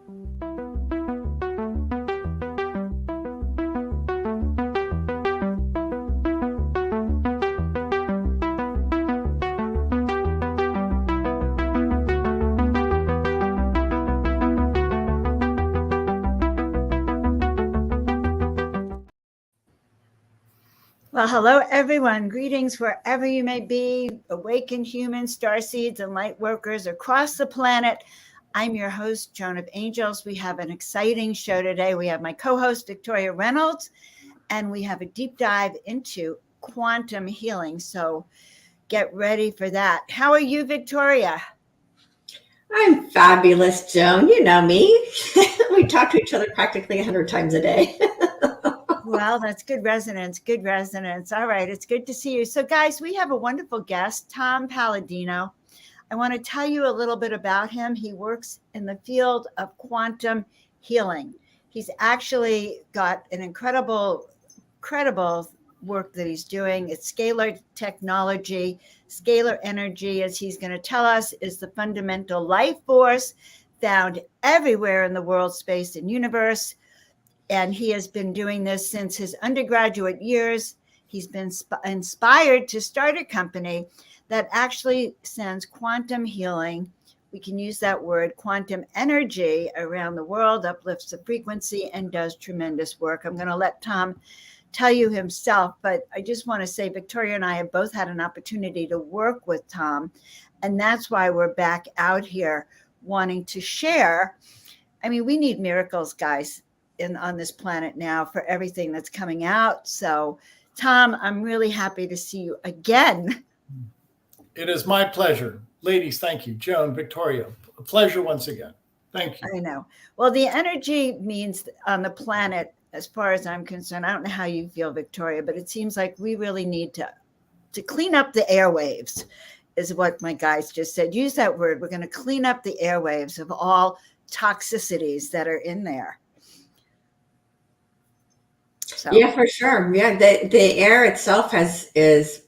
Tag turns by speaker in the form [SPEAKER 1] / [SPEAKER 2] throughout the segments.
[SPEAKER 1] Well, hello, everyone. Greetings wherever you may be, awakened humans, starseeds, and light workers across the planet. I'm your host, Joan of Angels. We have an exciting show today. We have my co-host, Victoria Reynolds, and we have a deep dive into quantum healing. So get ready for that. How are you, Victoria?
[SPEAKER 2] I'm fabulous, Joan. You know me. We talk to each other practically 100 times a day.
[SPEAKER 1] Well, that's good resonance. Good resonance. All right. It's good to see you. So, guys, we have a wonderful guest, Tom Palladino. I want to tell you a little bit about him. He works in the field of quantum healing. He's actually got an incredible work that he's doing. It's scalar technology. Scalar energy, as he's going to tell us, is the fundamental life force found everywhere in the world, space, and universe. And he has been doing this since his undergraduate years. He's been inspired to start a company that actually sends quantum healing. We can use that word, quantum energy, around the world, uplifts the frequency, and does tremendous work. I'm going to let Tom tell you himself, but I just want to say Victoria and I have both had an opportunity to work with Tom, and that's why we're back out here wanting to share. I mean, we need miracles, guys, on this planet now for everything that's coming out. So, Tom, I'm really happy to see you again.
[SPEAKER 3] It is my pleasure. Ladies, thank you. Joan, Victoria, a pleasure once again. Thank you.
[SPEAKER 1] I know. Well, the energy means on the planet, as far as I'm concerned, I don't know how you feel, Victoria, but it seems like we really need to clean up the airwaves, is what my guys just said. Use that word. We're going to clean up the airwaves of all toxicities that are in there. So.
[SPEAKER 2] Yeah, for sure. Yeah, the air itself is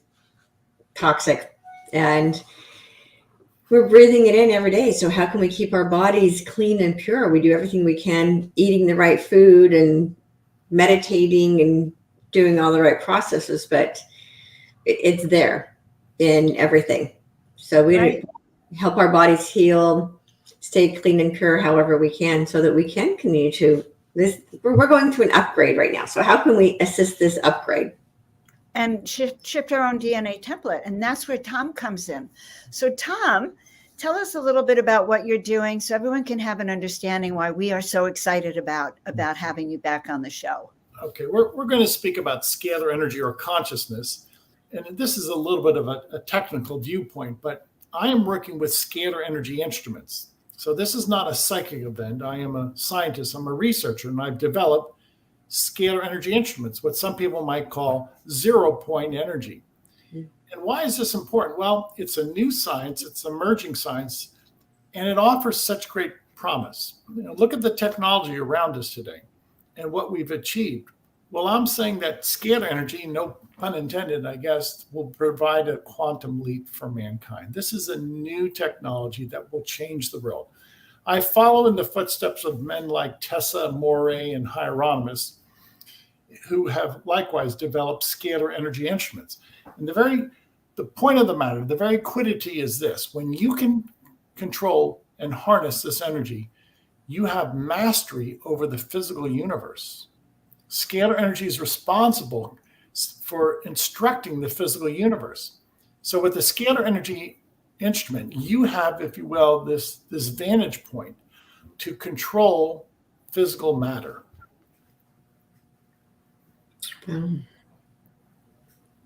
[SPEAKER 2] toxic, and we're breathing it in every day. So how can we keep our bodies clean and pure? We do everything we can, eating the right food and meditating and doing all the right processes, but it's there in everything. So we help our bodies heal, stay clean and pure however we can, so that we can continue to we're going through an upgrade right now. So how can we assist this upgrade?
[SPEAKER 1] And shift our own DNA template. And that's where Tom comes in. So Tom, tell us a little bit about what you're doing so everyone can have an understanding why we are so excited about having you back on the show.
[SPEAKER 3] Okay, we're going to speak about scalar energy or consciousness. And this is a little bit of a technical viewpoint, but I am working with scalar energy instruments. So this is not a psychic event. I am a scientist, I'm a researcher, and I've developed scalar energy instruments, what some people might call 0-point energy. And why is this important? Well, it's a new science, it's emerging science, and it offers such great promise. Look at the technology around us today and what we've achieved. Well, I'm saying that scalar energy, no pun intended, I guess, will provide a quantum leap for mankind. This is a new technology that will change the world. I follow in the footsteps of men like Tesla, Morey, and Hieronymus, who have likewise developed scalar energy instruments. And the point of the matter, the very quiddity is this: when you can control and harness this energy, you have mastery over the physical universe. Scalar energy is responsible for instructing the physical universe. So with the scalar energy instrument, you have, if you will, this vantage point to control physical matter.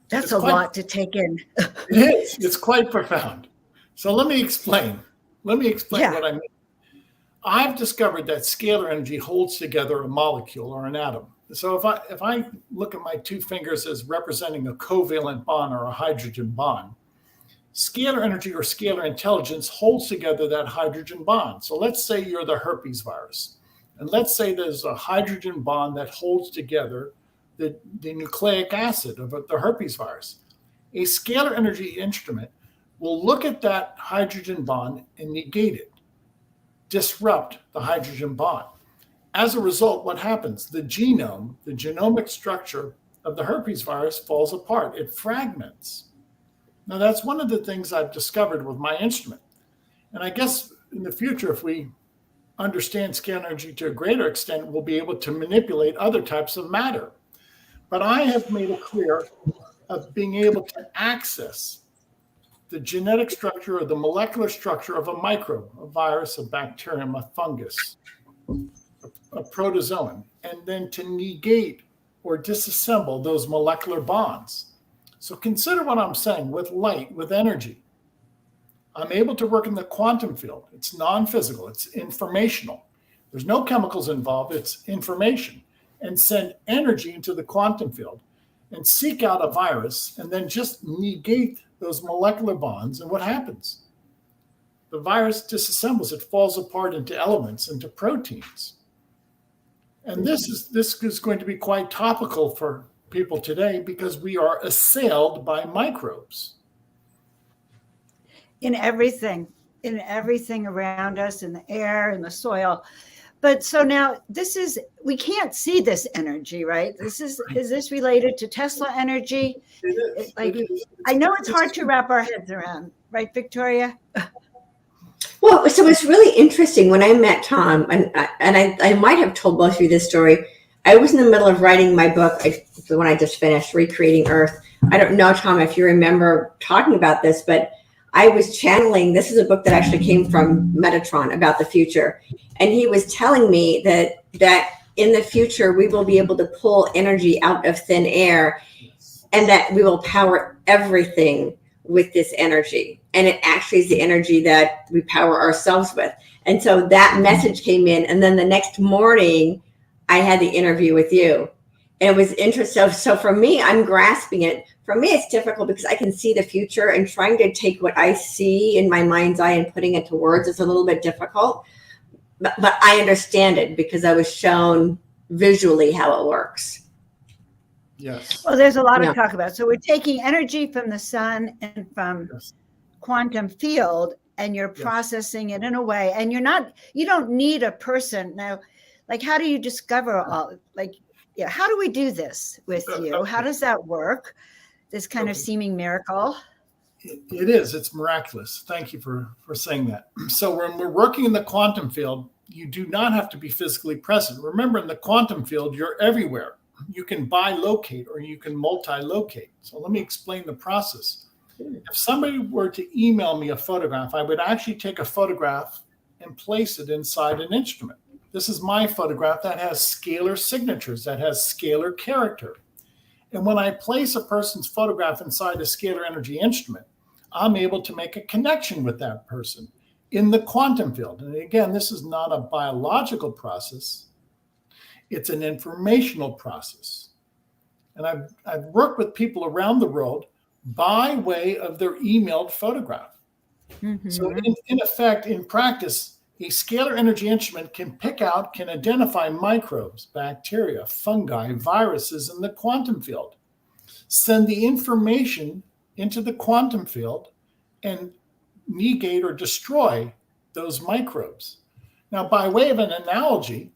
[SPEAKER 1] That's a lot to take in.
[SPEAKER 3] It is. It's quite profound. So let me explain. What I mean. I've discovered that scalar energy holds together a molecule or an atom. So if I look at my two fingers as representing a covalent bond or a hydrogen bond, scalar energy or scalar intelligence holds together that hydrogen bond. So let's say you're the herpes virus. And let's say there's a hydrogen bond that holds together the nucleic acid of the herpes virus. A scalar energy instrument will look at that hydrogen bond and negate it. disrupt the hydrogen bond. As a result, what happens? The genome, the genomic structure of the herpes virus falls apart. It fragments. Now, that's one of the things I've discovered with my instrument. And I guess in the future, if we understand scalar energy to a greater extent, we'll be able to manipulate other types of matter. But I have made a career of being able to access the genetic structure or the molecular structure of a microbe, a virus, a bacterium, a fungus, a protozoan, and then to negate or disassemble those molecular bonds. So consider what I'm saying with light, with energy. I'm able to work in the quantum field. It's non-physical, it's informational. There's no chemicals involved, it's information. And send energy into the quantum field and seek out a virus and then just negate those molecular bonds. And what happens? The virus disassembles, it falls apart into elements, into proteins. And this is going to be quite topical for people today because we are assailed by microbes.
[SPEAKER 1] In everything around us, in the air, in the soil. But so now we can't see this energy, right? Is this related to Tesla energy?
[SPEAKER 3] It is.
[SPEAKER 1] I know it's hard to wrap our heads around, right, Victoria?
[SPEAKER 2] Well, so it's really interesting when I met Tom, and I might have told both of you this story. I was in the middle of writing my book, the one I just finished, Recreating Earth. I don't know, Tom, if you remember talking about this, but I was channeling, this is a book that actually came from Metatron about the future. And he was telling me that in the future, we will be able to pull energy out of thin air and that we will power everything with this energy. And it actually is the energy that we power ourselves with. And so that message came in. And then the next morning, I had the interview with you. And it was interesting. So for me, I'm grasping it. For me, it's difficult because I can see the future, and trying to take what I see in my mind's eye and putting it to words is a little bit difficult. But I understand it because I was shown visually how it works.
[SPEAKER 3] Yes.
[SPEAKER 1] Well, there's a lot to talk about. So we're taking energy from the sun and from quantum field, and you're processing it in a way, and you don't need a person. Now, like, how do you discover how do we do this with you? How does that work? This kind of seeming miracle.
[SPEAKER 3] It is. It's miraculous. Thank you for saying that. So when we're working in the quantum field, you do not have to be physically present. Remember, in the quantum field, you're everywhere. You can bilocate or you can multi-locate. So let me explain the process. If somebody were to email me a photograph, I would actually take a photograph and place it inside an instrument. This is my photograph that has scalar signatures, that has scalar character. And when I place a person's photograph inside a scalar energy instrument, I'm able to make a connection with that person in the quantum field. And again, this is not a biological process. It's an informational process. And I've worked with people around the world by way of their emailed photograph. Mm-hmm. So in effect, in practice, a scalar energy instrument can identify microbes, bacteria, fungi, viruses in the quantum field, send the information into the quantum field, and negate or destroy those microbes. Now, by way of an analogy,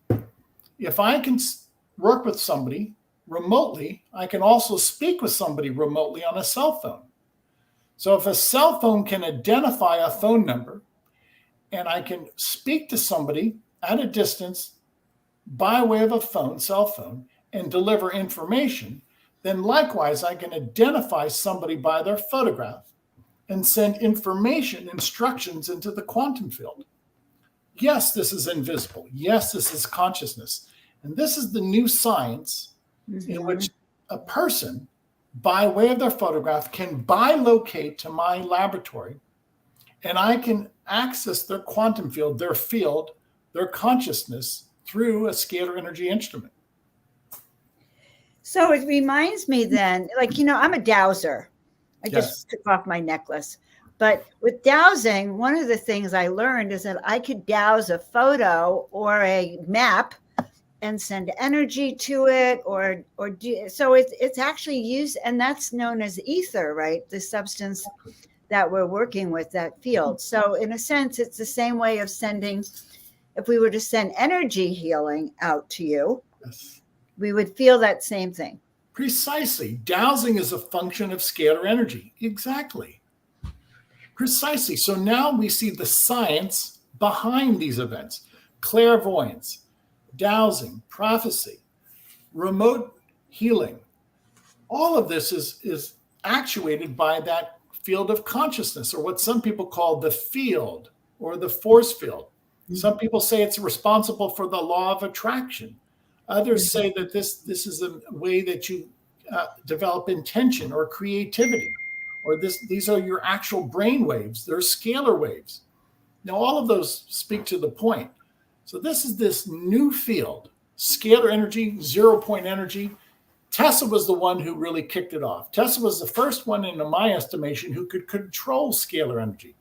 [SPEAKER 3] if I can work with somebody remotely, I can also speak with somebody remotely on a cell phone. So if a cell phone can identify a phone number, and I can speak to somebody at a distance by way of a cell phone, and deliver information, then likewise, I can identify somebody by their photograph and send information, instructions into the quantum field. Yes, this is invisible. Yes, this is consciousness. And this is the new science in which a person, by way of their photograph, can bilocate to my laboratory, and I can access their quantum field, their consciousness through a scalar energy instrument.
[SPEAKER 1] So it reminds me then, I'm a dowser. I just took off my necklace. But with dowsing, one of the things I learned is that I could dowse a photo or a map and send energy to it, so it's actually used, and that's known as ether, right? The substance that we're working with, that field. So in a sense, it's the same way of sending, if we were to send energy healing out to you,
[SPEAKER 3] Yes.
[SPEAKER 1] we would feel that same thing.
[SPEAKER 3] Precisely. Dowsing is a function of scalar energy. Exactly. Precisely. So now we see the science behind these events. Clairvoyance, dowsing, prophecy, remote healing. All of this is actuated by that field of consciousness, or what some people call the field or the force field. Some people say it's responsible for the law of attraction. Others say that this is a way that you develop intention or creativity, or these are your actual brain waves. They're scalar waves. Now, all of those speak to the point. So this is this new field, scalar energy, 0 point energy. Tesla was the one who really kicked it off. Tesla was the first one, in my estimation, who could control scalar energy.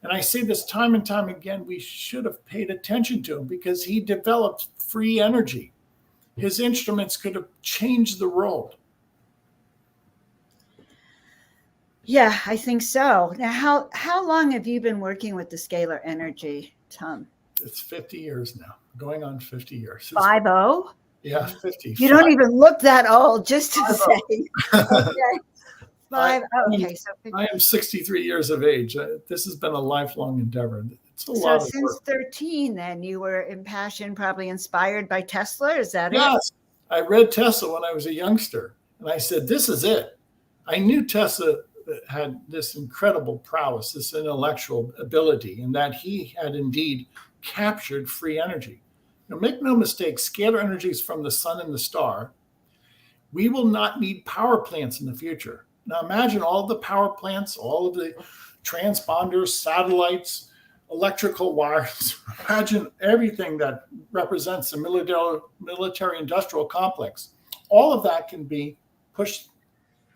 [SPEAKER 3] And I say this time and time again, we should have paid attention to him because he developed free energy. His instruments could have changed the world.
[SPEAKER 1] Yeah, I think so. Now, how long have you been working with the scalar energy, Tom?
[SPEAKER 3] It's 50 years now, going on 50 years.
[SPEAKER 1] 50?
[SPEAKER 3] Yeah, 50.
[SPEAKER 1] You don't even look that old, just to say. Okay. Okay, so 50.
[SPEAKER 3] I am 63 years of age. This has been a lifelong endeavor. It's a lot
[SPEAKER 1] So
[SPEAKER 3] of
[SPEAKER 1] since
[SPEAKER 3] work.
[SPEAKER 1] 13, then you were impassioned, probably inspired by Tesla. Is that it?
[SPEAKER 3] Yes. I read Tesla when I was a youngster, and I said, this is it. I knew Tesla had this incredible prowess, this intellectual ability, and that he had indeed captured free energy. Now, make no mistake, scalar energy is from the sun and the star. We will not need power plants in the future. Now, imagine all the power plants, all of the transponders, satellites, electrical wires. Imagine everything that represents the military-industrial complex. All of that can be pushed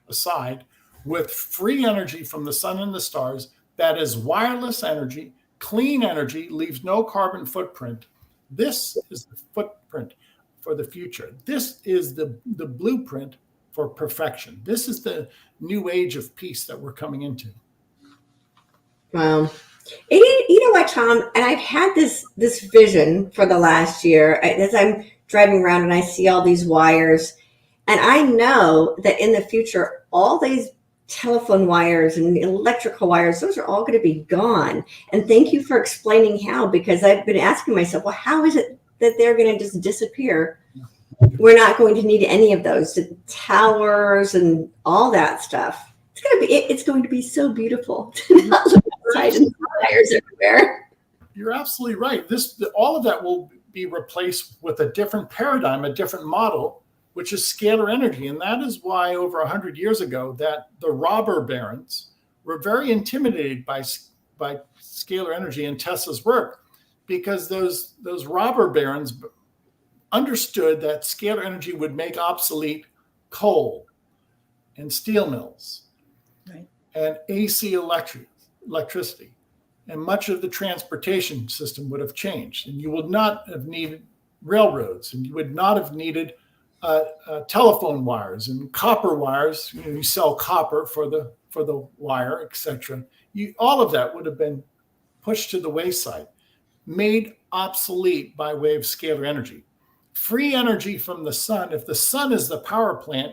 [SPEAKER 3] aside with free energy from the sun and the stars. That is wireless energy, clean energy, leaves no carbon footprint. This is the footprint for the future. This is the blueprint for perfection. This is the new age of peace that we're coming into.
[SPEAKER 2] Wow. You know what, Tom? And I've had this vision for the last year as I'm driving around and I see all these wires. And I know that in the future, all these telephone wires and electrical wires, those are all going to be gone. And thank you for explaining how, because I've been asking myself, well, how is it that they're going to just disappear? We're not going to need any of those, the towers and all that stuff. It's going to be so beautiful to not look outside and wires everywhere.
[SPEAKER 3] You're absolutely right. All of that will be replaced with a different paradigm, a different model, which is scalar energy. And that is why over 100 years ago that the robber barons were very intimidated by scalar energy and Tesla's work, because those robber barons understood that scalar energy would make obsolete coal and steel mills,
[SPEAKER 1] right,
[SPEAKER 3] and AC electricity. And much of the transportation system would have changed. And you would not have needed railroads, and you would not have needed telephone wires and copper wires. You sell copper for the wire, etc. All of that would have been pushed to the wayside, made obsolete by way of scalar energy. Free energy from the sun. If the sun is the power plant,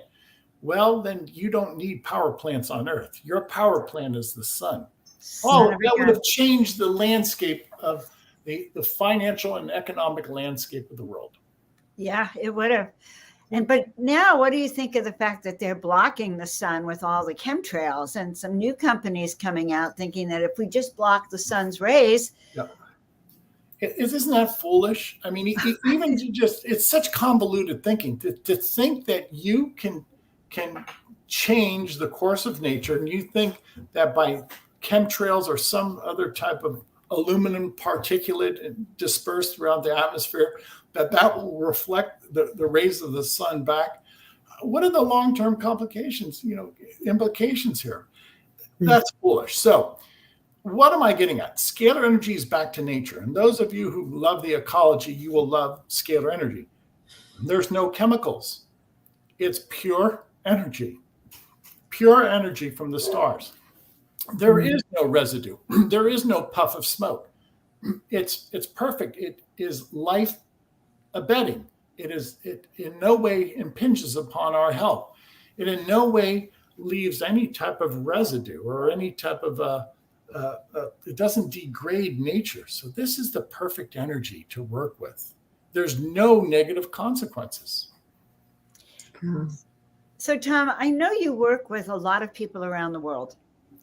[SPEAKER 3] well, then you don't need power plants on Earth. Your power plant is the sun. Oh, that would have changed the landscape of the financial and economic landscape of the world.
[SPEAKER 1] Yeah, it would have. But now, what do you think of the fact that they're blocking the sun with all the chemtrails, and some new companies coming out thinking that if we just block the sun's rays?
[SPEAKER 3] Yeah. Isn't that foolish? I mean, even it's such convoluted thinking to think that you can change the course of nature, and you think that by chemtrails or some other type of aluminum particulate dispersed throughout the atmosphere, that will reflect the rays of the sun back. What are the long-term implications here? That's foolish. So what am I getting at? Scalar energy is back to nature. And those of you who love the ecology, you will love scalar energy. There's no chemicals. It's pure energy from the stars. There is no residue. There is no puff of smoke. It's perfect. It is life abetting. It in no way impinges upon our health. It in no way leaves any type of residue or any type of it doesn't degrade nature. So this is the perfect energy to work with. There's no negative consequences.
[SPEAKER 1] So, Tom, I know you work with a lot of people around the world.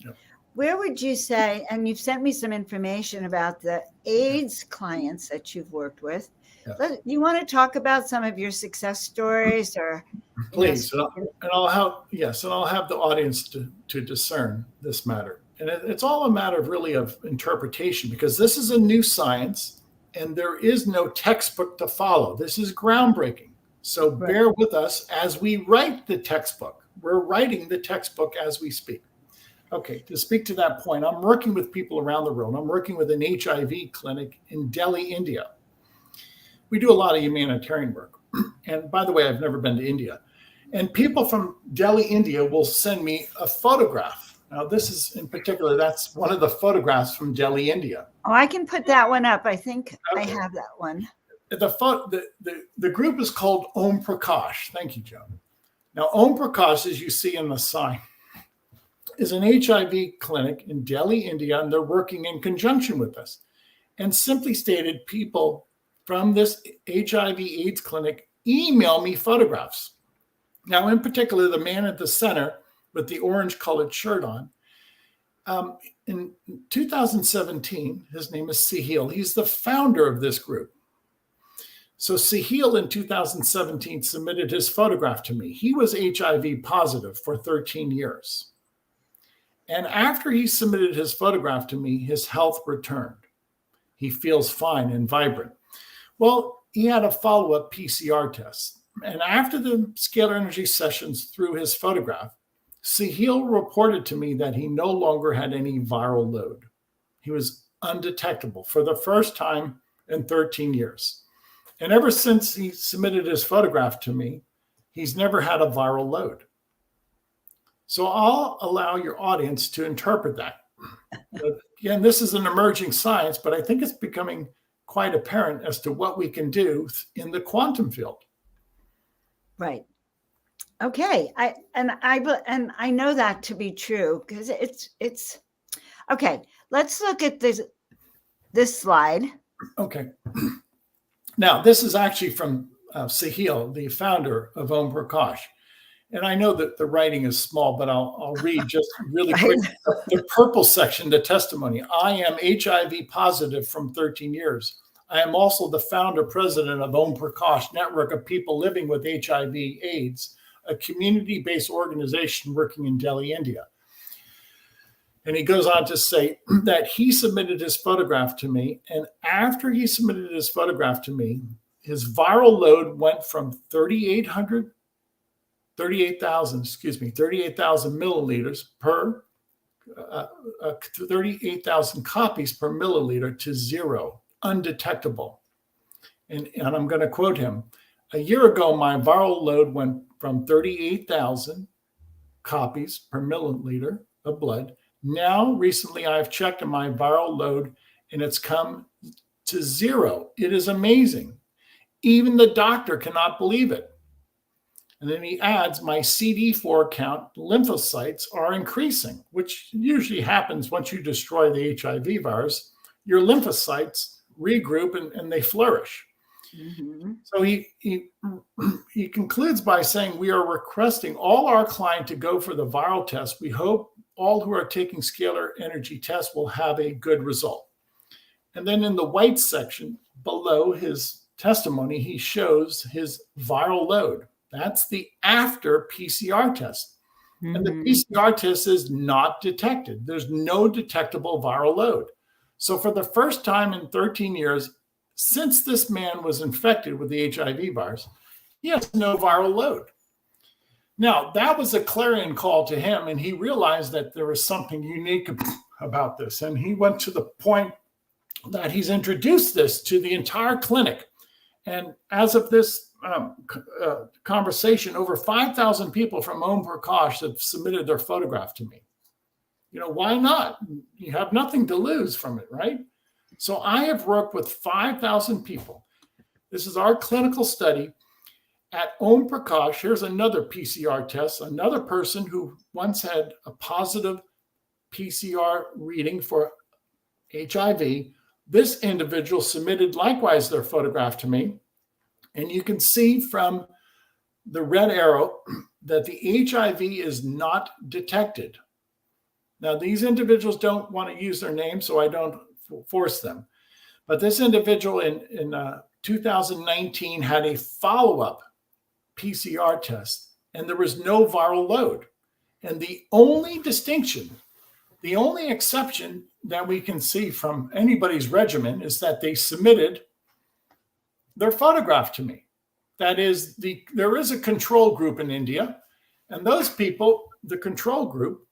[SPEAKER 3] Yep.
[SPEAKER 1] Where would you say, and you've sent me some information about the AIDS clients that you've worked with.
[SPEAKER 3] Yes.
[SPEAKER 1] You want to talk about some of your success stories, or
[SPEAKER 3] please? And I'll have the audience to discern this matter. And it's all a matter of really of interpretation, because this is a new science and there is no textbook to follow. This is groundbreaking. So bear with us as we write the textbook. We're writing the textbook as we speak. Okay, to speak to that point, I'm working with people around the world. I'm working with an HIV clinic in Delhi, India. We do a lot of humanitarian work. And by the way, I've never been to India. And people from Delhi, India will send me a photograph. Now, this is in particular, that's one of the photographs from Delhi, India.
[SPEAKER 1] Oh, I can put that one up. I think I have that one.
[SPEAKER 3] The group is called Om Prakash. Thank you, Joan. Now, Om Prakash, as you see in the sign, is an HIV clinic in Delhi, India, and they're working in conjunction with us. And simply stated, people from this HIV/AIDS clinic email me photographs. Now, in particular, the man at the center with the orange-colored shirt on, in 2017, his name is Sahil. He's the founder of this group. So Sahil in 2017 submitted his photograph to me. He was HIV positive for 13 years. And after he submitted his photograph to me, his health returned. He feels fine and vibrant. Well, he had a follow-up PCR test. And after the scalar energy sessions through his photograph, Sahil reported to me that he no longer had any viral load. He was undetectable for the first time in 13 years. And ever since he submitted his photograph to me, he's never had a viral load. So I'll allow your audience to interpret that. But again, this is an emerging science, but I think it's becoming quite apparent as to what we can do in the quantum field.
[SPEAKER 1] Right. Okay. I know that to be true, because it's okay. Let's look at this slide.
[SPEAKER 3] Okay. Now, this is actually from Sahil, the founder of Om Prakash. And I know that the writing is small, but I'll read just really quick the purple section, the testimony. I am HIV positive from 13 years. I am also the founder president of Om Prakash Network of People Living with HIV/AIDS, a community-based organization working in Delhi, India. And he goes on to say that he submitted his photograph to me. And after he submitted his photograph to me, his viral load went from 38,000 milliliters per 38,000 copies per milliliter to zero, undetectable. And I'm going to quote him. A year ago, my viral load went from 38,000 copies per milliliter of blood. Now, recently, I've checked my viral load and it's come to zero. It is amazing. Even the doctor cannot believe it. And then he adds, my CD4 count lymphocytes are increasing, which usually happens once you destroy the HIV virus. Your lymphocytes regroup and they flourish. Mm-hmm. So he concludes by saying, we are requesting all our clients to go for the viral test. We hope all who are taking scalar energy tests will have a good result. And then in the white section below his testimony, he shows his viral load. That's the after PCR test. Mm-hmm. And the PCR test is not detected. There's no detectable viral load. So for the first time in 13 years, since this man was infected with the HIV virus, he has no viral load. Now, that was a clarion call to him, and he realized that there was something unique about this. And he went to the point that he's introduced this to the entire clinic. And as of this conversation, over 5,000 people from Om Prakash have submitted their photograph to me. Why not? You have nothing to lose from it, right? So I have worked with 5,000 people. This is our clinical study at Om Prakash. Here's another PCR test, another person who once had a positive PCR reading for HIV. This individual submitted likewise their photograph to me. And you can see from the red arrow that the HIV is not detected. Now, these individuals don't want to use their name, so I don't force them. But this individual in 2019 had a follow-up PCR test, and there was no viral load. And the only distinction, the only exception that we can see from anybody's regimen is that they submitted their photograph to me. That is, there is a control group in India, and those people, the control group,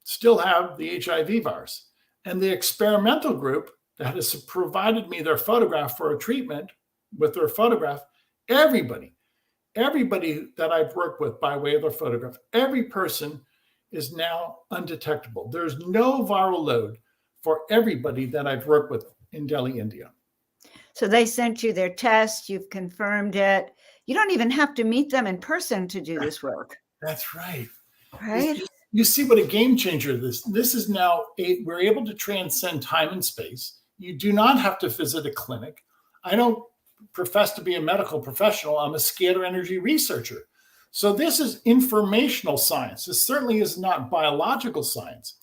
[SPEAKER 3] still have the HIV virus. And the experimental group that has provided me their photograph for a treatment with their photograph, everybody that I've worked with by way of their photograph, every person is now undetectable. There's no viral load for everybody that I've worked with in Delhi, India.
[SPEAKER 1] So they sent you their test, you've confirmed it. You don't even have to meet them in person to do this work.
[SPEAKER 3] That's right.
[SPEAKER 1] Right?
[SPEAKER 3] You see what a game changer this is now. We're able to transcend time and space. You do not have to visit a clinic. I don't profess to be a medical professional. I'm a scalar energy researcher. So this is informational science. This certainly is not biological science.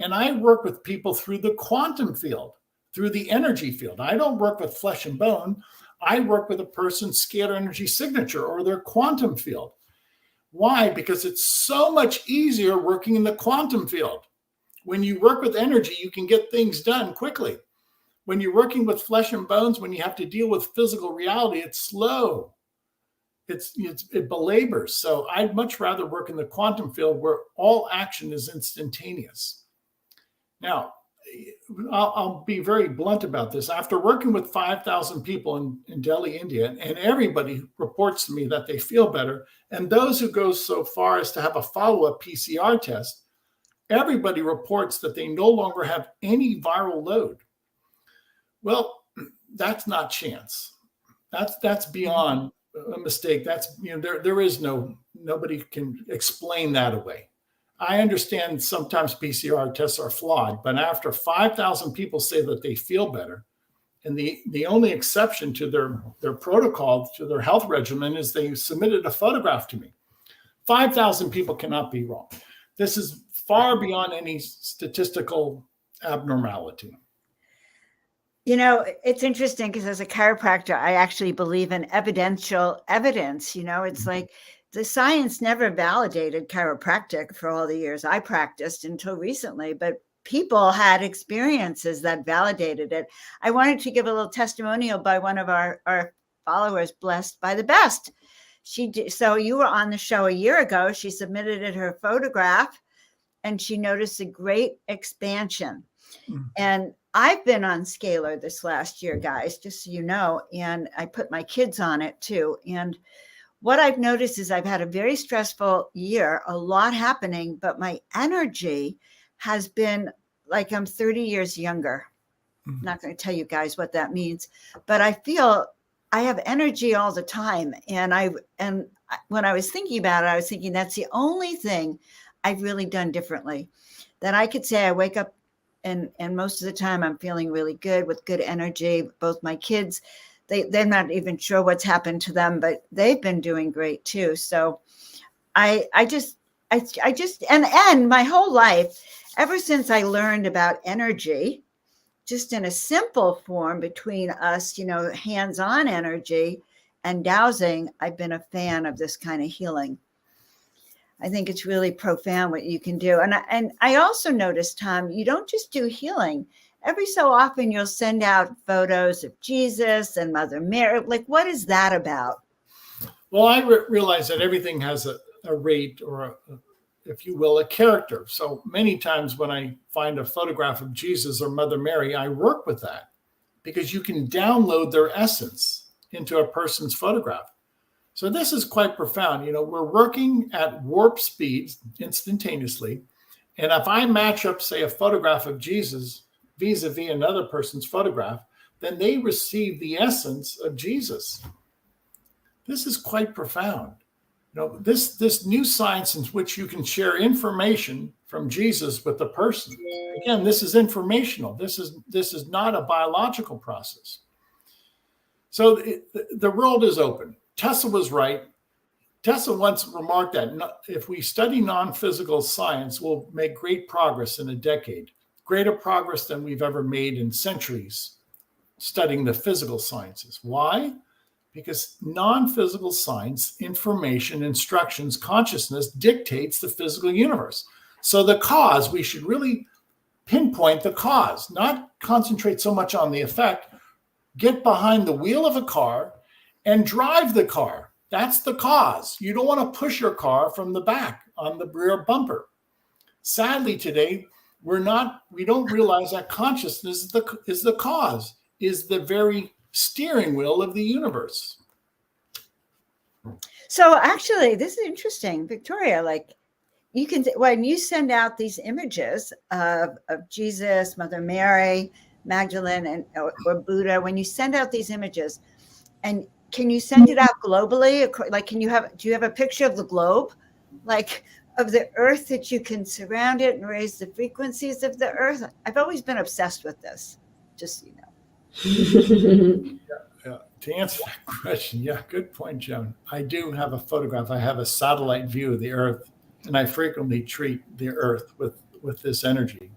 [SPEAKER 3] And I work with people through the quantum field, through the energy field. I don't work with flesh and bone. I work with a person's scalar energy signature or their quantum field. Why? Because it's so much easier working in the quantum field. When you work with energy, you can get things done quickly. When you're working with flesh and bones, when you have to deal with physical reality, it's slow. It belabors. So I'd much rather work in the quantum field where all action is instantaneous. Now, I'll be very blunt about this. After working with 5,000 people in Delhi, India, and everybody reports to me that they feel better, and those who go so far as to have a follow-up PCR test, everybody reports that they no longer have any viral load. Well, that's not chance. That's beyond a mistake. That's, there is nobody can explain that away. I understand sometimes PCR tests are flawed, but after 5,000 people say that they feel better, and the only exception to their protocol, to their health regimen, is they submitted a photograph to me. 5,000 people cannot be wrong. This is far beyond any statistical abnormality.
[SPEAKER 1] It's interesting because as a chiropractor, I actually believe in evidential evidence. It's like the science never validated chiropractic for all the years I practiced until recently, but people had experiences that validated it. I wanted to give a little testimonial by one of our followers, Blessed by the Best. So you were on the show a year ago. She submitted her photograph and she noticed a great expansion. Mm-hmm. And I've been on Scalar this last year, guys, just so you know, and I put my kids on it too. And what I've noticed is I've had a very stressful year, a lot happening, but my energy has been like I'm 30 years younger. Mm-hmm. I'm not going to tell you guys what that means, but I feel I have energy all the time. And when I was thinking about it, I was thinking that's the only thing I've really done differently. That I could say I wake up and most of the time I'm feeling really good with good energy. Both my kids, they're not even sure what's happened to them, but they've been doing great too. So I just my whole life, ever since I learned about energy, just in a simple form between us, hands-on energy and dowsing, I've been a fan of this kind of healing. I think it's really profound what you can do. And I also noticed, Tom, you don't just do healing. Every so often you'll send out photos of Jesus and Mother Mary. Like, what is that about?
[SPEAKER 3] Well, I realize that everything has a rate or, if you will, a character. So many times when I find a photograph of Jesus or Mother Mary, I work with that because you can download their essence into a person's photograph. So this is quite profound. We're working at warp speeds instantaneously. And if I match up, say, a photograph of Jesus vis-a-vis another person's photograph, then they receive the essence of Jesus. This is quite profound. This new science in which you can share information from Jesus with the person. Again, this is informational. This is not a biological process. So the world is open. Tesla was right. Tesla once remarked that if we study non-physical science, we'll make great progress in a decade, greater progress than we've ever made in centuries studying the physical sciences. Why? Because non-physical science, information, instructions, consciousness dictates the physical universe. So the cause, we should really pinpoint the cause, not concentrate so much on the effect. Get behind the wheel of a car and drive the car. That's the cause. You don't want to push your car from the back on the rear bumper. Sadly, today, we don't realize that consciousness is the cause, is the very steering wheel of the universe.
[SPEAKER 1] So actually, this is interesting, Victoria. Like, you can, when you send out these images of Jesus, Mother Mary, Magdalene, or Buddha, when you send out these images, and can you send it out globally? Like, do you have a picture of the globe, like of the earth, that you can surround it and raise the frequencies of the earth? I've always been obsessed with this, just so you know.
[SPEAKER 3] Yeah. To answer that question, yeah, good point, Joan. I do have a photograph. I have a satellite view of the earth, and I frequently treat the earth with this energy,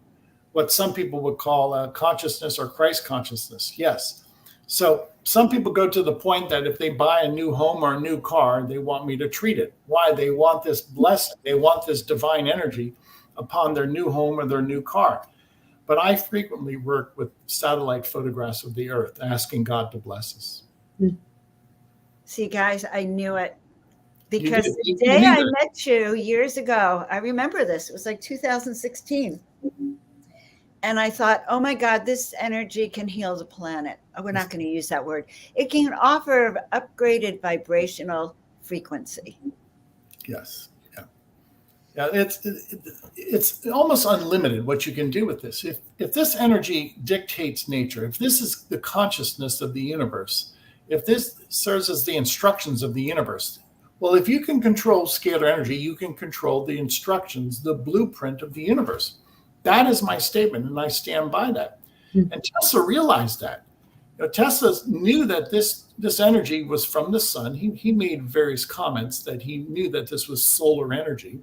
[SPEAKER 3] what some people would call consciousness or Christ consciousness. Yes. So some people go to the point that if they buy a new home or a new car, they want me to treat it. Why? They want this blessing. They want this divine energy upon their new home or their new car. But I frequently work with satellite photographs of the earth, asking God to bless us.
[SPEAKER 1] See, guys, I knew it. Because the day I met you years ago, I remember this. It was like 2016. And I thought, oh my God, this energy can heal the planet. Oh, we're not going to use that word. It can offer upgraded vibrational frequency.
[SPEAKER 3] Yes. Yeah, it's almost unlimited what you can do with this. If this energy dictates nature, if this is the consciousness of the universe, if this serves as the instructions of the universe, well, if you can control scalar energy, you can control the instructions, the blueprint of the universe. That is my statement, and I stand by that. And Tesla realized that. Tesla knew that this energy was from the sun. He made various comments that he knew that this was solar energy,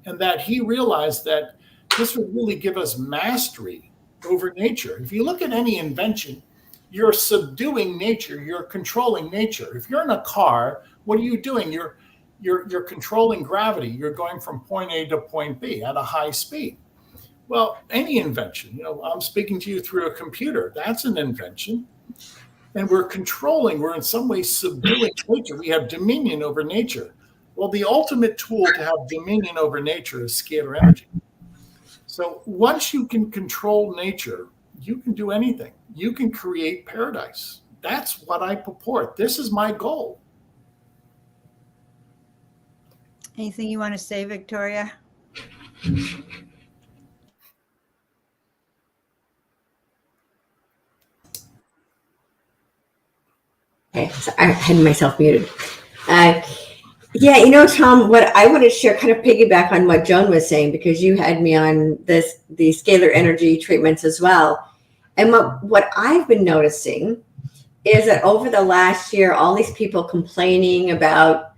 [SPEAKER 3] and that he realized that this would really give us mastery over nature. If you look at any invention, you're subduing nature, you're controlling nature. If you're in a car, what are you doing? You're controlling gravity. You're going from point A to point B at a high speed. Well, any invention, I'm speaking to you through a computer. That's an invention. And we're in some way subduing nature. We have dominion over nature. Well, the ultimate tool to have dominion over nature is scalar energy. So once you can control nature, you can do anything. You can create paradise. That's what I purport. This is my goal.
[SPEAKER 1] Anything you want to say, Victoria?
[SPEAKER 2] Okay, so I had myself muted. Tom, what I want to share, kind of piggyback on what Joan was saying, because you had me on the scalar energy treatments as well. And what I've been noticing is that over the last year, all these people complaining about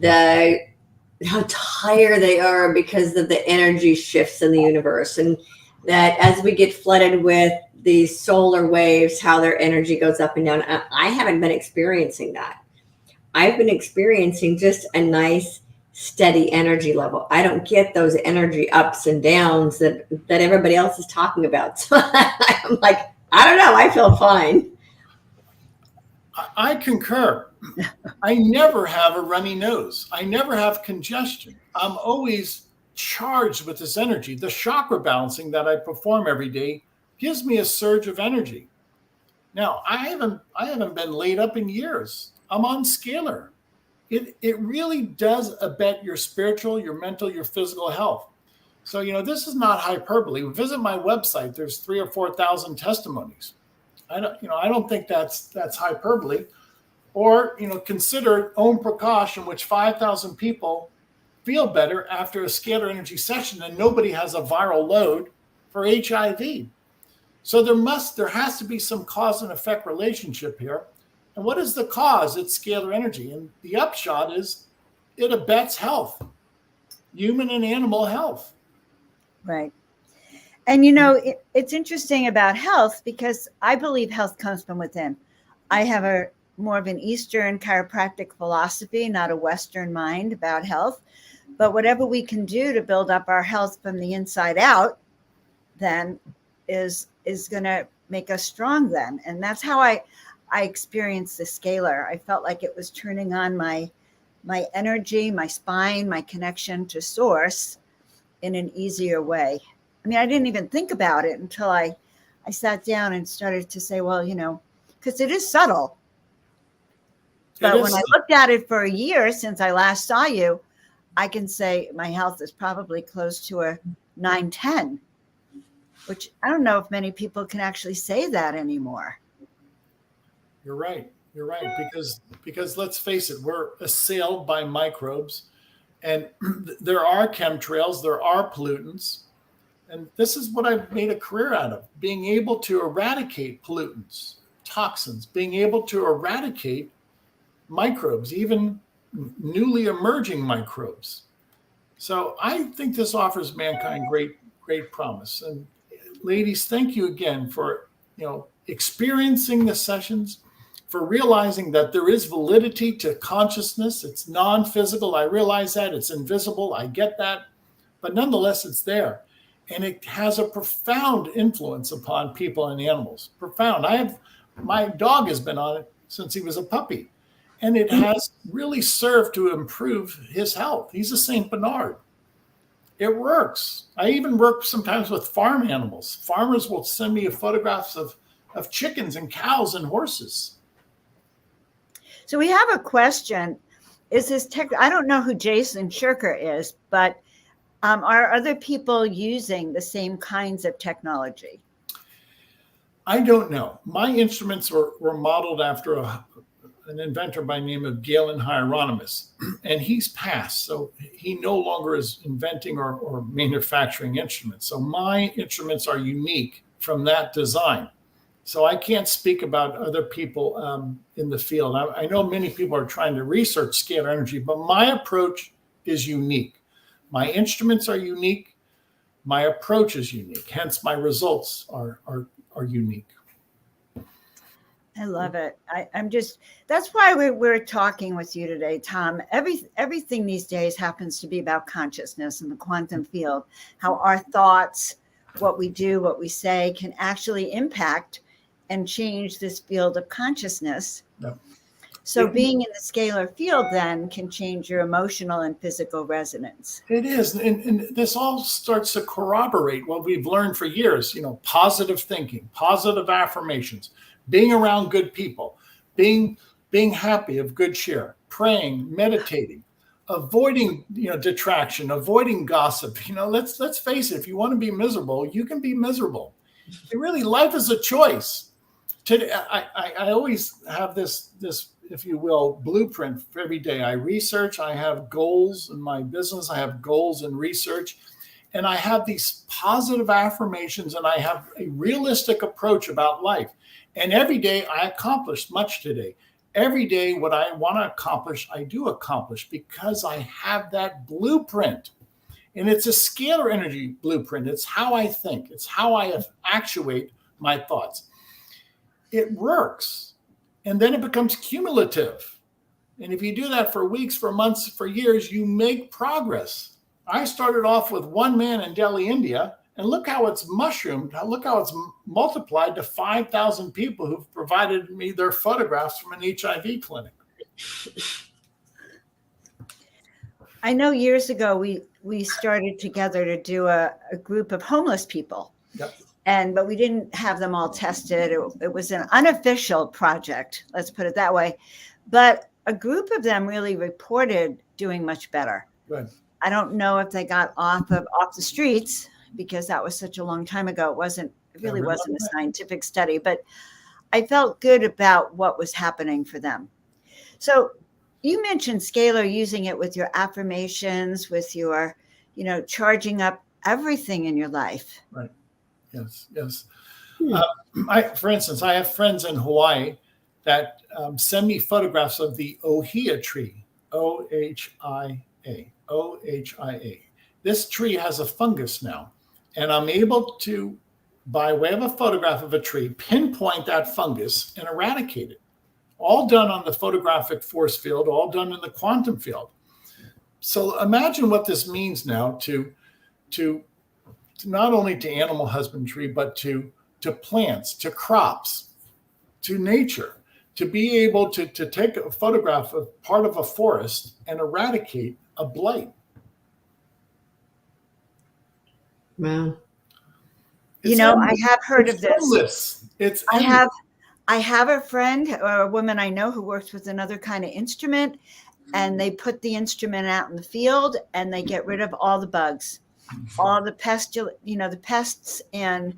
[SPEAKER 2] how tired they are because of the energy shifts in the universe, and that as we get flooded with these solar waves, how their energy goes up and down. I haven't been experiencing that. I've been experiencing just a nice, steady energy level. I don't get those energy ups and downs that everybody else is talking about. So I'm like, I don't know. I feel fine.
[SPEAKER 3] I concur. I never have a runny nose. I never have congestion. I'm always charged with this energy. The chakra balancing that I perform every day gives me a surge of energy. Now, I haven't been laid up in years. I'm on Scalar. It really does abet your spiritual, your mental, your physical health. So, this is not hyperbole. Visit my website. There's 3,000 or 4,000 testimonies. I don't think that's hyperbole. Or, consider Om Prakash, in which 5,000 people feel better after a scalar energy session, and nobody has a viral load for HIV. So there has to be some cause and effect relationship here. And what is the cause? It's scalar energy. And the upshot is it abets health, human and animal health.
[SPEAKER 1] Right. And, it's interesting about health, because I believe health comes from within. I have more of an Eastern chiropractic philosophy, not a Western mind about health. But whatever we can do to build up our health from the inside out, then is going to make us strong then. And that's how I experienced the scalar. I felt like it was turning on my energy, my spine, my connection to source in an easier way. I mean, I didn't even think about it until I sat down and started to say, well, because it is subtle. But when I looked at it for a year since I last saw you, I can say my health is probably close to a 9-10, which I don't know if many people can actually say that anymore.
[SPEAKER 3] You're right. Because let's face it, we're assailed by microbes, and there are chemtrails, there are pollutants. And this is what I've made a career out of, being able to eradicate pollutants, toxins, being able to eradicate microbes, even newly emerging microbes. So I think this offers mankind great promise. And ladies, thank you again for experiencing the sessions, for realizing that there is validity to consciousness. It's non-physical. I realize that. It's invisible. I get that. But nonetheless, it's there. And it has a profound influence upon people and animals. Profound. My dog has been on it since he was a puppy. And it has really served to improve his health. He's a St. Bernard. It works. I even work sometimes with farm animals. Farmers will send me photographs of chickens and cows and horses.
[SPEAKER 1] So we have a question. Is this I don't know who Jason Shirker is, but are other people using the same kinds of technology?
[SPEAKER 3] I don't know. My instruments were modeled after an inventor by the name of Galen Hieronymus, and he's passed. So he no longer is inventing or manufacturing instruments. So my instruments are unique from that design. So I can't speak about other people in the field. I know many people are trying to research scalar energy, but my approach is unique. My instruments are unique. My approach is unique. Hence, my results are unique.
[SPEAKER 1] I love it. That's why we're talking with you today, Tom. Everything these days happens to be about consciousness in the quantum field, how our thoughts, what we do, what we say can actually impact and change this field of consciousness. Yep. So being in the scalar field then can change your emotional and physical resonance.
[SPEAKER 3] It is. And this all starts to corroborate what we've learned for years, positive thinking, positive affirmations, being around good people, being happy, of good cheer, praying, meditating, avoiding detraction, avoiding gossip. Let's face it, if you want to be miserable, you can be miserable. Really, life is a choice. Today, I always have this, if you will, blueprint for every day. I research, I have goals in my business, I have goals in research, and I have these positive affirmations, and I have a realistic approach about life. And every day I accomplish much today. Every day what I want to accomplish, I do accomplish because I have that blueprint. And it's a scalar energy blueprint. It's how I think. It's how I actuate my thoughts. It works. And then it becomes cumulative. And if you do that for weeks, for months, for years, you make progress. I started off with one man in Delhi, India, and look how it's mushroomed. Look how it's multiplied to 5,000 people who've provided me their photographs from an HIV clinic.
[SPEAKER 1] I know years ago we started together to do a group of homeless people.
[SPEAKER 3] Yep.
[SPEAKER 1] But we didn't have them all tested. It was an unofficial project, let's put it that way. But a group of them really reported doing much better.
[SPEAKER 3] Good.
[SPEAKER 1] I don't know if they got off the streets because that was such a long time ago. It really wasn't a scientific study, but I felt good about what was happening for them. So you mentioned Scalar, using it with your affirmations, with your, charging up everything in your life.
[SPEAKER 3] Right. Yes. Yes. For instance, I have friends in Hawaii that send me photographs of the ohia tree, OHIA, OHIA. This tree has a fungus now, and I'm able to, by way of a photograph of a tree, pinpoint that fungus and eradicate it. All done on the photographic force field, all done in the quantum field. So imagine what this means now to not only to animal husbandry, but to plants, to crops, to nature, to be able to take a photograph of part of a forest and eradicate a blight.
[SPEAKER 2] Wow.
[SPEAKER 1] I have heard of this.
[SPEAKER 3] It's
[SPEAKER 1] I have a friend or a woman I know who works with another kind of instrument, and they put the instrument out in the field and they get rid of all the bugs, all the the pests and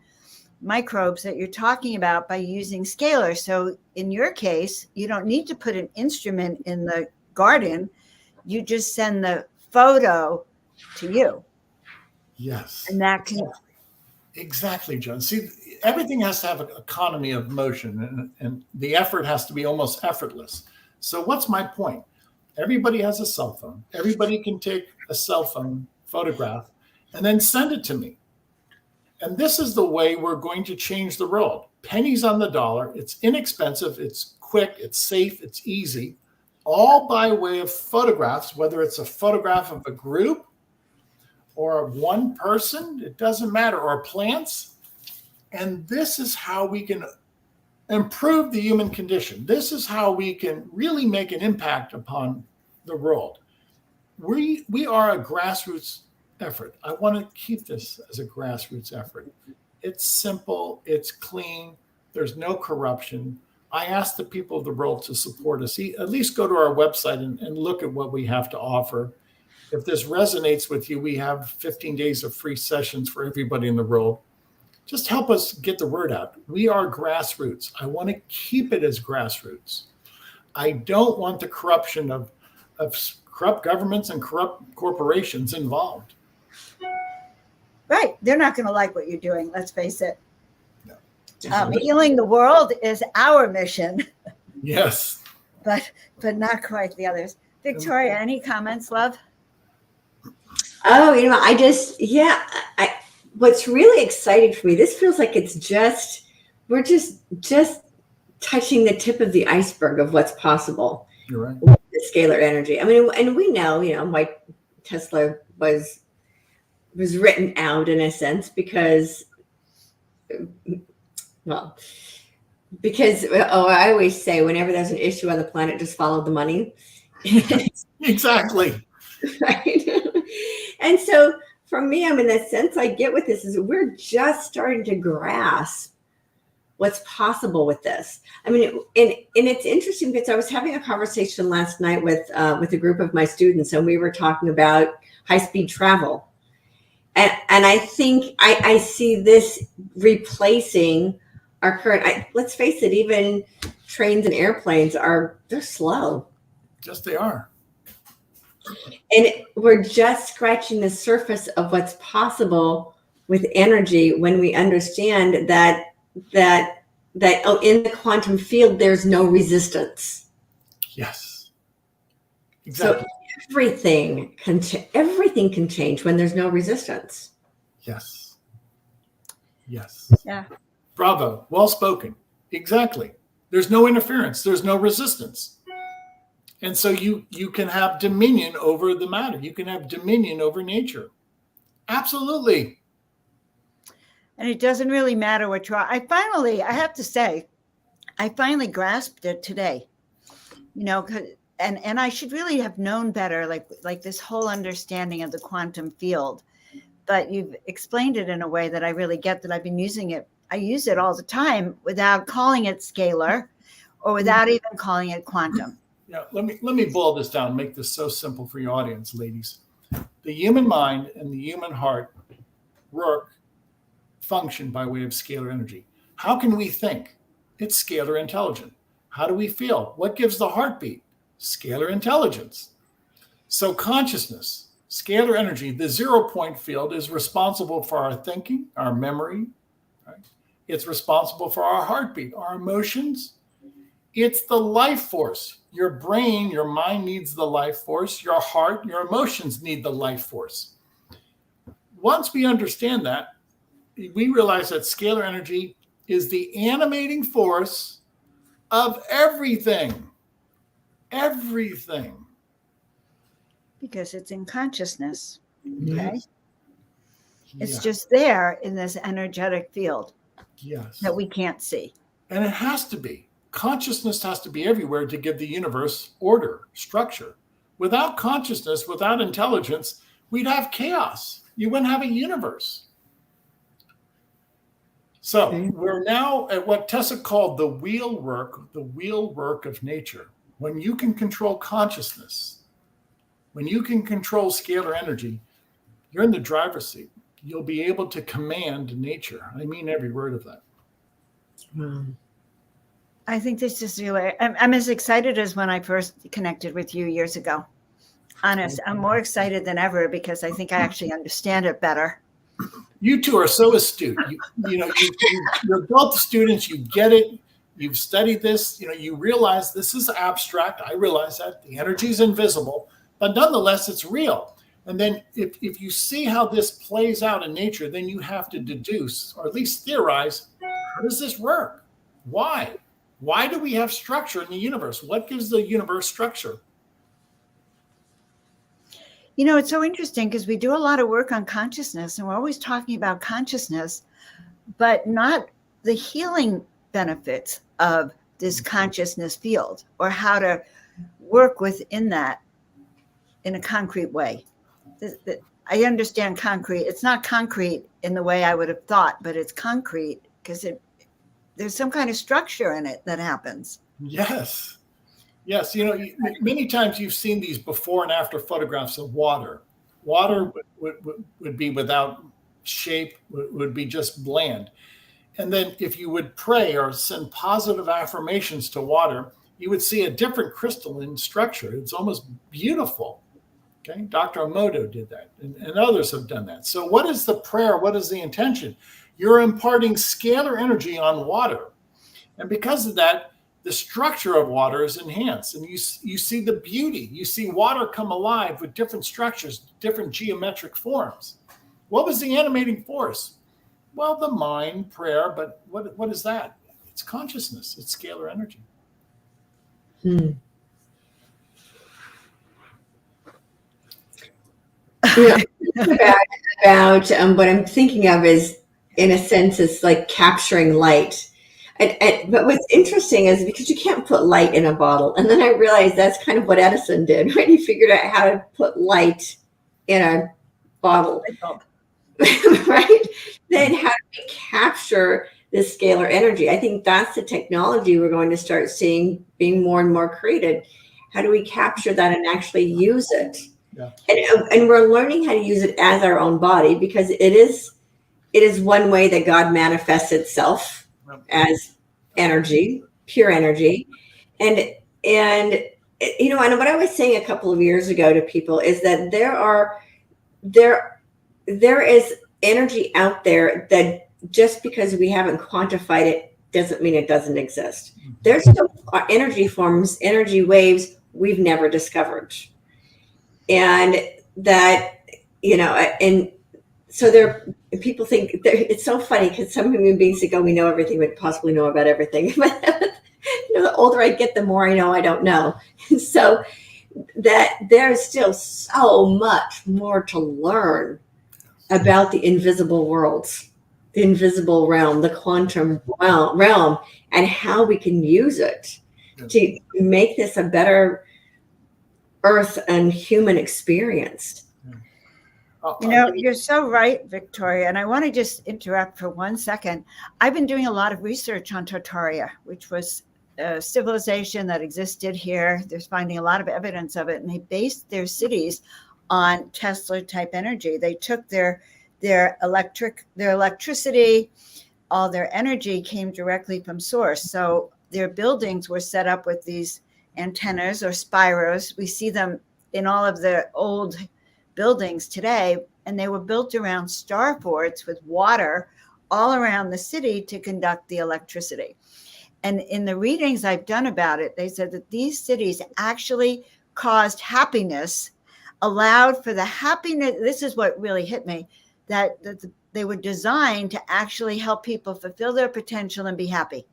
[SPEAKER 1] microbes that you're talking about by using Scalar. So in your case, you don't need to put an instrument in the garden. You just send the photo to you.
[SPEAKER 3] Yes.
[SPEAKER 1] And that can...
[SPEAKER 3] Exactly, Joan. See, everything has to have an economy of motion, and the effort has to be almost effortless. So what's my point? Everybody has a cell phone. Everybody can take a cell phone photograph and then send it to me. And this is the way we're going to change the world. Pennies on the dollar. It's inexpensive. It's quick. It's safe. It's easy. All by way of photographs, whether it's a photograph of a group or one person, it doesn't matter, or plants. And this is how we can improve the human condition. This is how we can really make an impact upon the world. We are a grassroots effort. I want to keep this as a grassroots effort. It's simple, it's clean, there's no corruption. I ask the people of the world to support us. At least go to our website and look at what we have to offer. If this resonates with you, we have 15 days of free sessions for everybody in the world. Just help us get the word out. We are grassroots. I want to keep it as grassroots. I don't want the corruption of corrupt governments and corrupt corporations involved.
[SPEAKER 1] Right. They're not going to like what you're doing. Let's face it.
[SPEAKER 3] No.
[SPEAKER 1] Healing the world is our mission.
[SPEAKER 3] Yes.
[SPEAKER 1] But not quite the others. Victoria, any comments, love?
[SPEAKER 2] Oh, what's really exciting for me, this feels like we're just touching the tip of the iceberg of what's possible.
[SPEAKER 3] You're right.
[SPEAKER 2] With the scalar energy. I mean, and we know, why Tesla was written out in a sense because I always say whenever there's an issue on the planet, just follow the money.
[SPEAKER 3] Exactly.
[SPEAKER 2] Right. And so for me, the sense I get with this is we're just starting to grasp what's possible with this. And it's interesting because I was having a conversation last night with a group of my students, and we were talking about high-speed travel. And I think I see this replacing our current, let's face it, even trains and airplanes they're slow.
[SPEAKER 3] Yes, they are.
[SPEAKER 2] And we're just scratching the surface of what's possible with energy when we understand that in the quantum field, there's no resistance.
[SPEAKER 3] Yes. Exactly.
[SPEAKER 2] So everything can change when there's no resistance.
[SPEAKER 3] Yes. Yes.
[SPEAKER 1] Yeah.
[SPEAKER 3] Bravo. Well spoken. Exactly. There's no interference. There's no resistance. And so you can have dominion over the matter. You can have dominion over nature. Absolutely.
[SPEAKER 1] And it doesn't really matter what you are. I have to say, I finally grasped it today, and I should really have known better, like this whole understanding of the quantum field. But you've explained it in a way that I really get, that I've been using it. I use it all the time without calling it scalar or without even calling it quantum.
[SPEAKER 3] Yeah, let me boil this down, make this so simple for your audience, ladies. The human mind and the human heart function by way of scalar energy. How can we think? It's scalar intelligent. How do we feel? What gives the heartbeat? Scalar intelligence. So consciousness, scalar energy, the 0 point field is responsible for our thinking, our memory, right? It's responsible for our heartbeat, our emotions. It's the life force. Your brain, your mind needs the life force. Your heart, your emotions need the life force. Once we understand that, we realize that scalar energy is the animating force of everything. Everything.
[SPEAKER 1] Because it's in consciousness. Okay.
[SPEAKER 3] Yes.
[SPEAKER 1] It's
[SPEAKER 3] Yeah.
[SPEAKER 1] just there in this energetic field
[SPEAKER 3] Yes.
[SPEAKER 1] that we can't see.
[SPEAKER 3] And it has to be. Consciousness has to be everywhere to give the universe order, structure. Without consciousness, without intelligence, we'd have chaos. You wouldn't have a universe. So we're now at what Tesla called the wheel work of nature. When you can control consciousness, when you can control scalar energy, you're in the driver's seat. You'll be able to command nature. I mean every word of that.
[SPEAKER 1] I think this is really, I'm as excited as when I first connected with you years ago. Honest, I'm more excited than ever because I think I actually understand it better.
[SPEAKER 3] You two are so astute. You're both students. You get it. You've studied this. You realize this is abstract. I realize that the energy is invisible, but nonetheless, it's real. And then if you see how this plays out in nature, then you have to deduce, or at least theorize, how does this work? Why? Why do we have structure in the universe? What gives the universe structure?
[SPEAKER 1] It's so interesting because we do a lot of work on consciousness and we're always talking about consciousness, but not the healing benefits of this consciousness field or how to work within that in a concrete way. I understand concrete. It's not concrete in the way I would have thought, but it's concrete because there's some kind of structure in it that happens.
[SPEAKER 3] Yes. Yes, many times you've seen these before and after photographs of water. Water would be without shape, would be just bland. And then if you would pray or send positive affirmations to water, you would see a different crystalline structure. It's almost beautiful. Okay, Dr. Emoto did that, and others have done that. So what is the prayer? What is the intention? You're imparting scalar energy on water. And because of that, the structure of water is enhanced, and you see the beauty. You see water come alive with different structures, different geometric forms. What was the animating force? Well, the mind, prayer, but what is that? It's consciousness. It's scalar energy.
[SPEAKER 2] About what I'm thinking of is, in a sense, is like capturing light. But what's interesting is because you can't put light in a bottle. And then I realized that's kind of what Edison did when he figured out how to put light in a bottle. Right? Then how do we capture this scalar energy? I think that's the technology we're going to start seeing being more and more created. How do we capture that and actually use it? Yeah. And we're learning how to use it as our own body, because it is one way that God manifests itself as energy, pure energy. And what I was saying a couple of years ago to people is that there is energy out there that just because we haven't quantified it doesn't mean it doesn't exist. There's still energy forms, energy waves we've never discovered. And that, and so people think it's so funny because some human beings think, oh, we know everything we possibly know about everything. But the older I get, the more I know I don't know. So that there's still so much more to learn about the invisible worlds, the invisible realm, the quantum realm, and how we can use it to make this a better Earth and human experience.
[SPEAKER 1] You're so right, Victoria. And I want to just interrupt for 1 second. I've been doing a lot of research on Tartaria, which was a civilization that existed here. There's finding a lot of evidence of it. And they based their cities on Tesla type energy. They took their electricity, all their energy came directly from source. So their buildings were set up with these antennas or spiros. We see them in all of the old buildings today, and they were built around starports with water all around the city to conduct the electricity. And in the readings I've done about it, they said that these cities actually caused happiness, allowed for the happiness. This is what really hit me, that they were designed to actually help people fulfill their potential and be happy,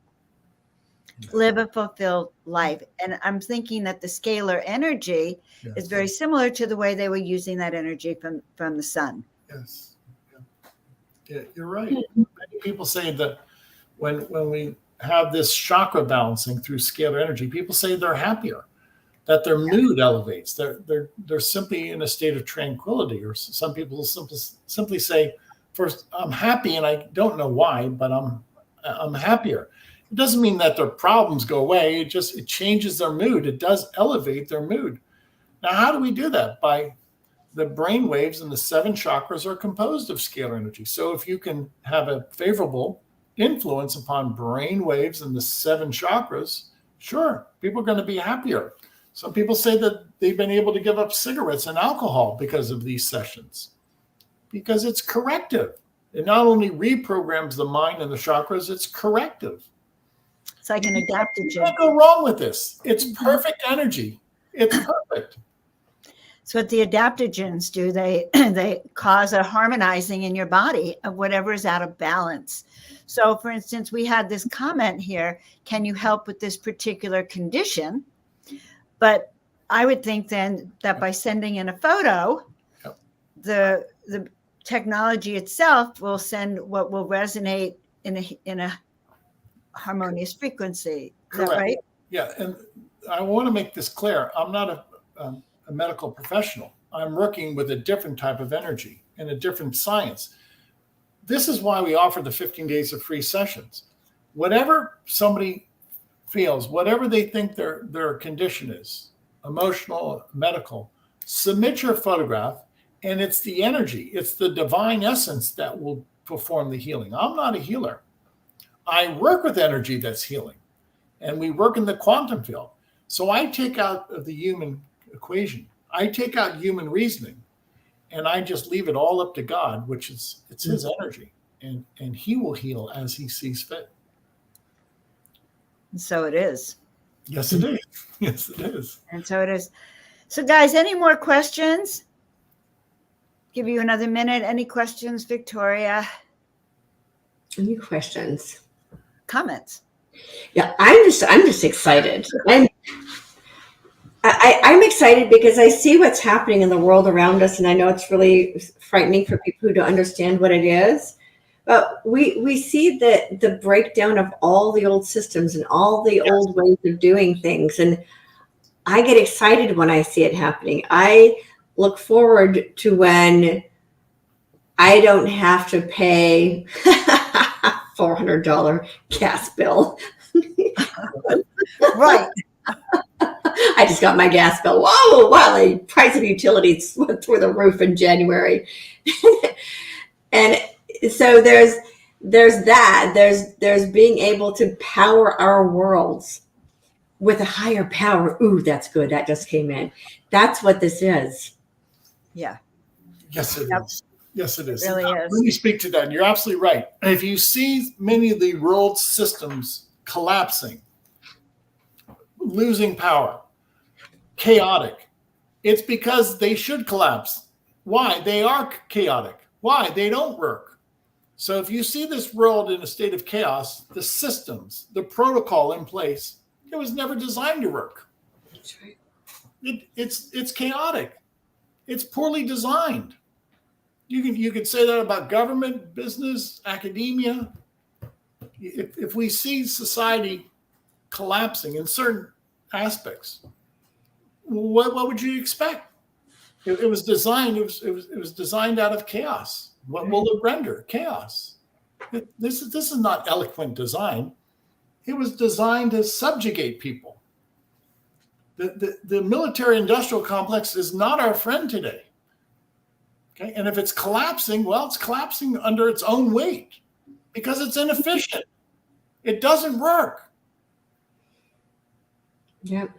[SPEAKER 1] live a fulfilled life. And I'm thinking that the scalar energy is very similar to the way they were using that energy from the sun.
[SPEAKER 3] Yes. Yeah, you're right. Many people say that when we have this chakra balancing through scalar energy, people say they're happier, that their mood elevates. They're simply in a state of tranquility. Or some people simply say, first, I'm happy and I don't know why, but I'm happier. It doesn't mean that their problems go away. It changes their mood. It does elevate their mood. Now, how do we do that? By the brain waves and the 7 chakras are composed of scalar energy. So if you can have a favorable influence upon brain waves and the 7 chakras, sure, people are going to be happier. Some people say that they've been able to give up cigarettes and alcohol because of these sessions, because it's corrective. It not only reprograms the mind and the chakras, it's corrective.
[SPEAKER 1] It's like an adaptogen.
[SPEAKER 3] You can't go wrong with this. It's perfect energy. It's perfect.
[SPEAKER 1] So what the adaptogens do, they cause a harmonizing in your body of whatever is out of balance. So for instance, we had this comment here, can you help with this particular condition? But I would think then that by sending in a photo, the technology itself will send what will resonate in a harmonious frequency. Is that right?
[SPEAKER 3] Yeah, and I want to make this clear. I'm not a medical professional. I'm working with a different type of energy and a different science. This is why we offer the 15 days of free sessions. Whatever somebody feels, whatever they think their condition is, emotional, medical, submit your photograph, and it's the energy, it's the divine essence that will perform the healing. I'm not a healer. I work with energy that's healing, and we work in the quantum field. So I take out of the human equation, I take out human reasoning, and I just leave it all up to God, which is it's his energy, and he will heal as he sees fit.
[SPEAKER 1] And so it is.
[SPEAKER 3] Yes, it is. Yes, it is.
[SPEAKER 1] And so it is. So guys, any more questions? Give you another minute. Any questions, Victoria?
[SPEAKER 2] Any questions?
[SPEAKER 1] Comments?
[SPEAKER 2] Yeah, I'm just excited. I'm excited because I see what's happening in the world around us, and I know it's really frightening for people who don't understand what it is. But we see the breakdown of all the old systems and all the old ways of doing things, and I get excited when I see it happening. I look forward to when I don't have to pay $400 gas bill.
[SPEAKER 1] Right.
[SPEAKER 2] I just got my gas bill. Whoa, wow, the price of utilities went through the roof in January. And so there's that. There's being able to power our worlds with a higher power. Ooh, that's good. That just came in. That's what this is.
[SPEAKER 1] Yeah.
[SPEAKER 3] Yes, it is. Yes, it is.
[SPEAKER 1] It really is.
[SPEAKER 3] Let me speak to that. You're absolutely right. If you see many of the world systems collapsing, losing power, chaotic, it's because they should collapse. Why? They are chaotic. Why? They don't work. So if you see this world in a state of chaos, the systems, the protocol in place, it was never designed to work.
[SPEAKER 2] That's right.
[SPEAKER 3] It's chaotic. It's poorly designed. You could say that about government, business, academia. If we see society collapsing in certain aspects, what would you expect? It was designed. It was designed out of chaos. What will it render? Chaos. This is not eloquent design. It was designed to subjugate people. The military-industrial complex is not our friend today. Okay. And if it's collapsing, well, it's collapsing under its own weight because it's inefficient. It doesn't work.
[SPEAKER 2] Yep.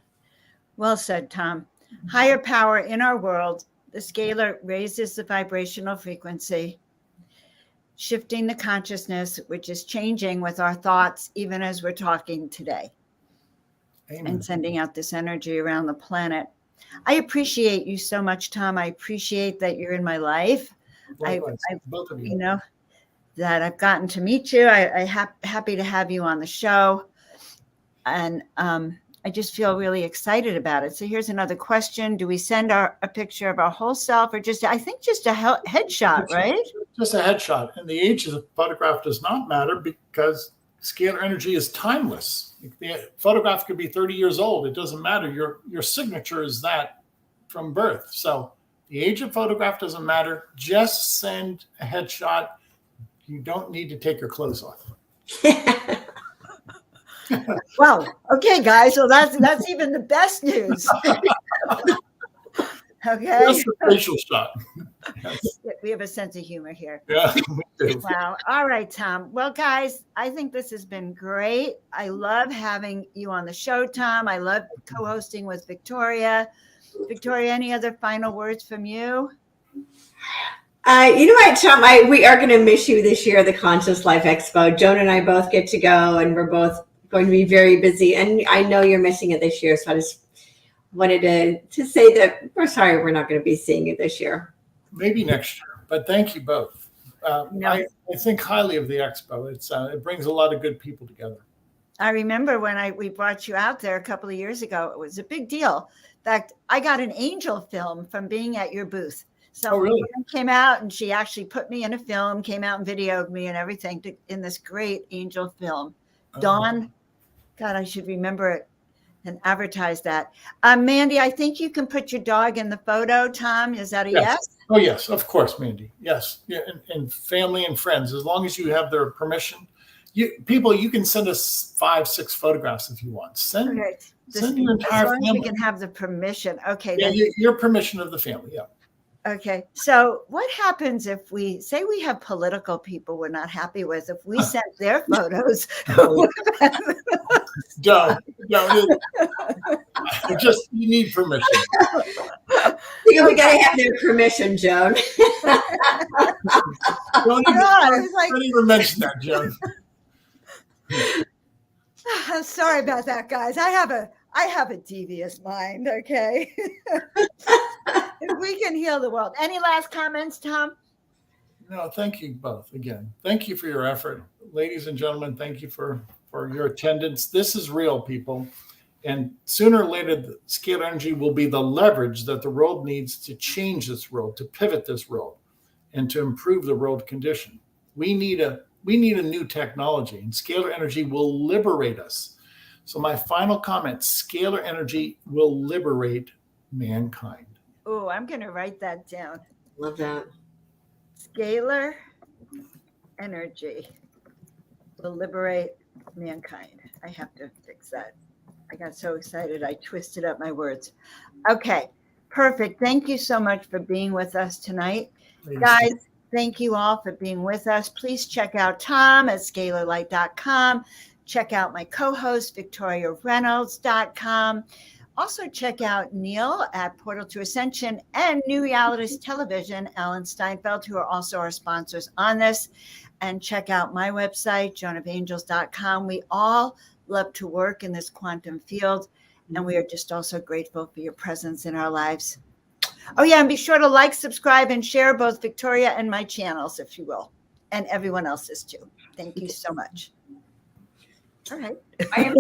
[SPEAKER 1] Well said, Tom. Higher power in our world, the scalar raises the vibrational frequency, shifting the consciousness, which is changing with our thoughts, even as we're talking today.
[SPEAKER 3] Amen.
[SPEAKER 1] And sending out this energy around the planet. I appreciate you so much, Tom. I appreciate that you're in my life.
[SPEAKER 3] Likewise, both of you.
[SPEAKER 1] You know, that I've gotten to meet you. I'm happy to have you on the show. And I just feel really excited about it. So here's another question. Do we send a picture of our whole self or I think just a headshot, right?
[SPEAKER 3] Just a headshot. And the age of the photograph does not matter because scalar energy is timeless. The photograph could be 30 years old. It doesn't matter. Your signature is that from birth. So the age of photograph doesn't matter. Just send a headshot. You don't need to take your clothes off.
[SPEAKER 1] Well, okay, guys. So that's even the best news. Okay.
[SPEAKER 3] Just a facial shot. Yes.
[SPEAKER 1] We have a sense of humor here.
[SPEAKER 3] Yeah. We do.
[SPEAKER 1] Wow. All right, Tom. Well, guys, I think this has been great. I love having you on the show, Tom. I love co-hosting with Victoria. Victoria, any other final words from you?
[SPEAKER 2] You know what, Tom? We are going to miss you this year, the Conscious Life Expo. Joan and I both get to go, and we're both going to be very busy. And I know you're missing it this year, so I just wanted to say that we're sorry we're not going to be seeing you this year.
[SPEAKER 3] Maybe next year, but thank you both. I think highly of the expo. It brings a lot of good people together.
[SPEAKER 1] I remember when we brought you out there a couple of years ago. It was a big deal. In fact, I got an angel film from being at your booth. So
[SPEAKER 3] really?
[SPEAKER 1] Joan came out and she actually put me in a film, came out and videoed me and everything in this great angel film. Dawn, God, I should remember it and advertise that. Mandy, I think you can put your dog in the photo. Tom, is that a yes?
[SPEAKER 3] Oh, yes, of course, Mandy. Yes. Yeah, and family and friends, as long as you have their permission. You can send us 5-6 photographs if you want. Send your entire
[SPEAKER 1] family.
[SPEAKER 3] family.
[SPEAKER 1] We can have the permission. Okay.
[SPEAKER 3] Yeah, your permission of the family. Yeah.
[SPEAKER 1] Okay. So what happens if we say we have political people we're not happy with, if we sent their photos?
[SPEAKER 3] Don't. Just, you need permission.
[SPEAKER 2] We got to have their permission, Joan.
[SPEAKER 3] Don't even mention that, Joan.
[SPEAKER 1] I'm sorry about that, guys. I have a devious mind. Okay. If we can heal the world. Any last comments, Tom?
[SPEAKER 3] No, thank you both again. Thank you for your effort. Ladies and gentlemen, thank you for your attendance. This is real, people. And sooner or later, the scalar energy will be the leverage that the world needs to change this world, to pivot this world, and to improve the world condition. We need a new technology, and scalar energy will liberate us. So my final comment, scalar energy will liberate mankind.
[SPEAKER 1] Oh, I'm going to write that down.
[SPEAKER 2] Love that.
[SPEAKER 1] Scalar energy will liberate mankind. I have to fix that. I got so excited. I twisted up my words. Okay, perfect. Thank you so much for being with us tonight. Guys, thank you all for being with us. Please check out Tom at scalarlight.com. Check out my co-host, VictoriaReynolds.com. Also check out Neil at Portal to Ascension and New Realities Television, Ellen Steinfeld, who are also our sponsors on this. And check out my website, joanofangels.com. We all love to work in this quantum field, and we are just also grateful for your presence in our lives. Oh, yeah, and be sure to like, subscribe, and share both Victoria and my channels, if you will, and everyone else's too. Thank you so much. All right.
[SPEAKER 2] I am